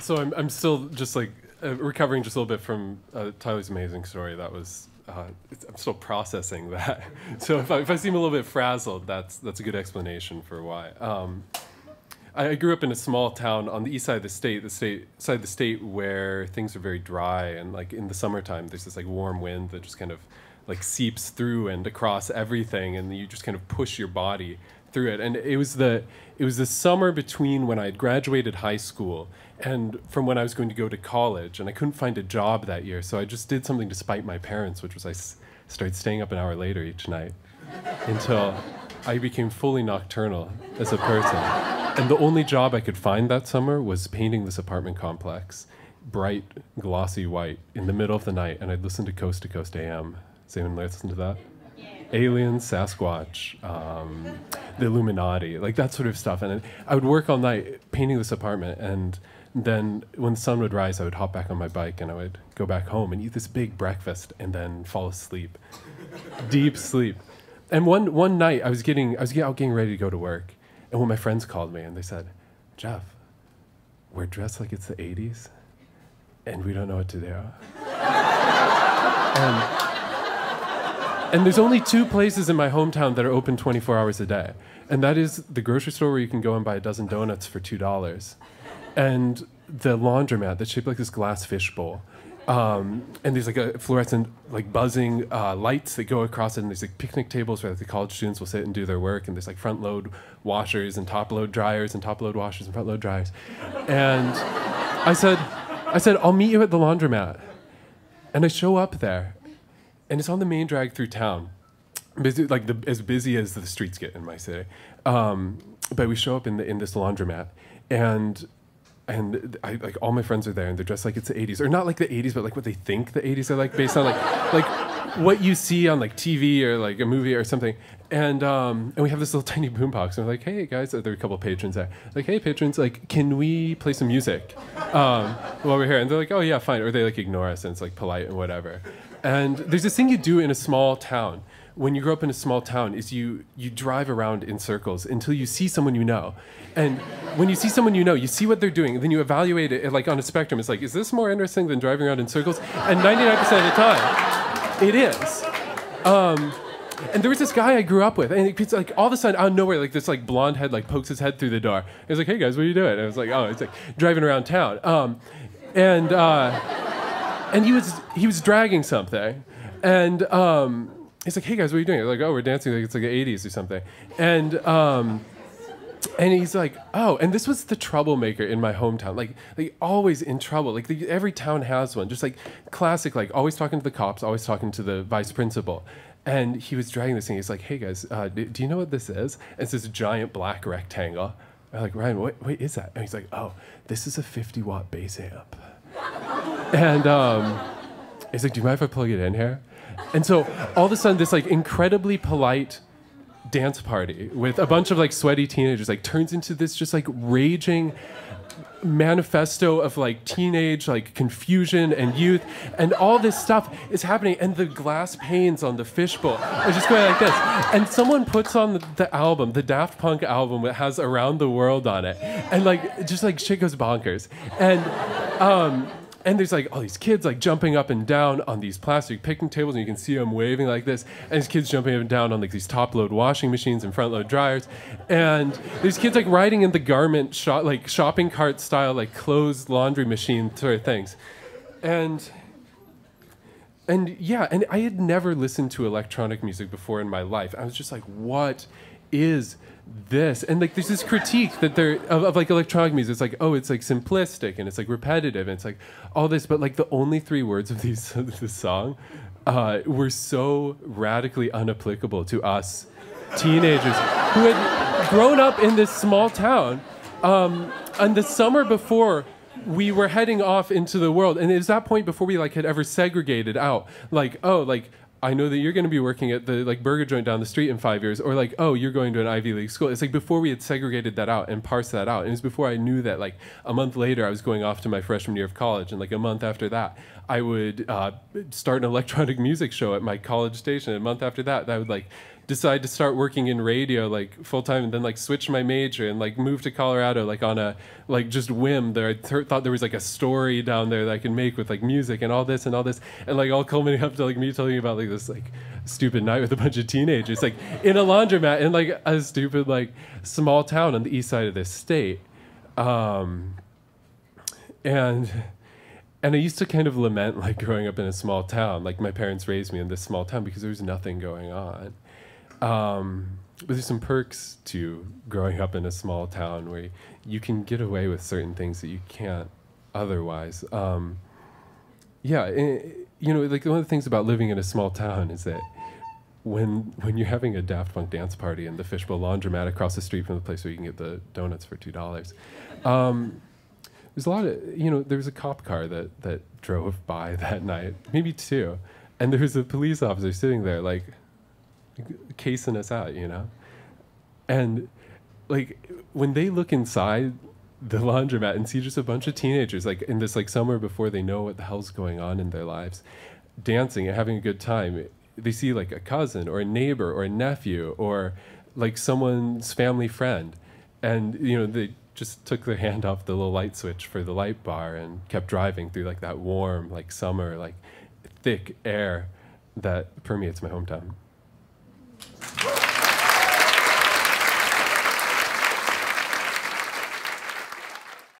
So I'm still just like recovering just a little bit from Tyler's amazing story. That was I'm still processing that. So if I seem a little bit frazzled, that's a good explanation for why. I grew up in a small town on the east side of the state where things are very dry, and like in the summertime there's this like warm wind that just kind of like seeps through and across everything, and you just kind of push your body through it. And it was the summer between when I had graduated high school and from when I was going to go to college, and I couldn't find a job that year, so I just did something to spite my parents, which was I started staying up an hour later each night until I became fully nocturnal as a person. And the only job I could find that summer was painting this apartment complex, bright, glossy white, in the middle of the night, and I'd listen to Coast AM. Does anyone listen to that? Aliens, Sasquatch, the Illuminati, like that sort of stuff. And I would work all night painting this apartment, and then when the sun would rise, I would hop back on my bike and I would go back home and eat this big breakfast and then fall asleep, deep sleep. And one night I was out getting ready to go to work, and when my friends called me and they said, "Jeff, we're dressed like it's the 80s, and we don't know what to do." And there's only two places in my hometown that are open 24 hours a day. And that is the grocery store where you can go and buy a dozen donuts for $2. And the laundromat that's shaped like this glass fishbowl. And there's like a fluorescent, like buzzing lights that go across it. And there's like picnic tables where like, the college students will sit and do their work. And there's like front load washers and top load dryers and top load washers and front load dryers. And I said, "I'll meet you at the laundromat." And I show up there. And it's on the main drag through town, busy, like as busy as the streets get in my city. But we show up in this laundromat, and I like all my friends are there, and they're dressed like it's the 80s, or not like the 80s, but like what they think the 80s are like, based on like what you see on like TV or like a movie or something. And we have this little tiny boombox, and we're like, "Hey guys," there are a couple of patrons there. Like, "Hey patrons, like, can we play some music while we're here?" And they're like, "Oh yeah, fine," or they like ignore us, and it's like polite and whatever. And there's this thing you do in a small town when you grow up in a small town is you drive around in circles until you see someone you know. And when you see someone you know, you see what they're doing, and then you evaluate it like on a spectrum. It's like, is this more interesting than driving around in circles? And 99% of the time, it is. And there was this guy I grew up with, and it's like all of a sudden out of nowhere, like this like blonde head like pokes his head through the door. He was like, "Hey guys, what are you doing?" And I was like, "Oh, it's like driving around town." And he was dragging something, and he's like, "Hey guys, what are you doing?" They're like, "Oh, we're dancing like it's like the 80s or something." And he's like, "Oh," and this was the troublemaker in my hometown, like always in trouble. Like every town has one, just like classic, like always talking to the cops, always talking to the vice principal. And he was dragging this thing. He's like, "Hey guys, do you know what this is?" And it's this giant black rectangle. I'm like, "Ryan, what is that?" And he's like, "Oh, this is a 50-watt bass amp." And he's like, "Do you mind if I plug it in here?" And so all of a sudden, this like incredibly polite dance party with a bunch of like sweaty teenagers like turns into this just like raging manifesto of like teenage like confusion and youth, and all this stuff is happening, and the glass panes on the fishbowl are just going like this, and someone puts on the album, the Daft Punk album that has Around the World on it, and like just like shit goes bonkers. And there's like all these kids like jumping up and down on these plastic picnic tables, and you can see them waving like this. And there's kids jumping up and down on like these top-load washing machines and front-load dryers. And there's kids like riding in the garment like shopping cart style, like clothes laundry machine sort of things. And yeah, and I had never listened to electronic music before in my life. I was just like, what is this? And like there's this critique that of like electronic music. It's like, oh, it's like simplistic and it's like repetitive and it's like all this, but like the only three words of this song were so radically unapplicable to us teenagers who had grown up in this small town. And the summer before, we were heading off into the world, and it was that point before we like had ever segregated out. Like, oh, like I know that you're going to be working at the like burger joint down the street in 5 years, or like, oh, you're going to an Ivy League school. It's like before we had segregated that out and parsed that out. And it was before I knew that like a month later I was going off to my freshman year of college, and like a month after that I would start an electronic music show at my college station. And a month after that I would like decide to start working in radio like full time, and then like switch my major and like move to Colorado like on a like just whim. There, I thought there was like a story down there that I could make with like music and all this, and like all culminating up to like me telling you about like this like stupid night with a bunch of teenagers like in a laundromat in like a stupid like small town on the east side of this state. And I used to kind of lament like growing up in a small town. Like my parents raised me in this small town because there was nothing going on. But there's some perks to growing up in a small town where you can get away with certain things that you can't otherwise. Yeah, you know, like one of the things about living in a small town is that when you're having a Daft Punk dance party in the Fishbowl Laundromat across the street from the place where you can get the donuts for $2, there's a lot of, you know, there was a cop car that drove by that night, maybe two, and there was a police officer sitting there, like, casing us out, you know? And, like, when they look inside the laundromat and see just a bunch of teenagers, like, in this, like, summer before they know what the hell's going on in their lives, dancing and having a good time, they see, like, a cousin or a neighbor or a nephew or, like, someone's family friend, and, you know, they just took their hand off the little light switch for the light bar and kept driving through like that warm, like summer, like thick air that permeates my hometown.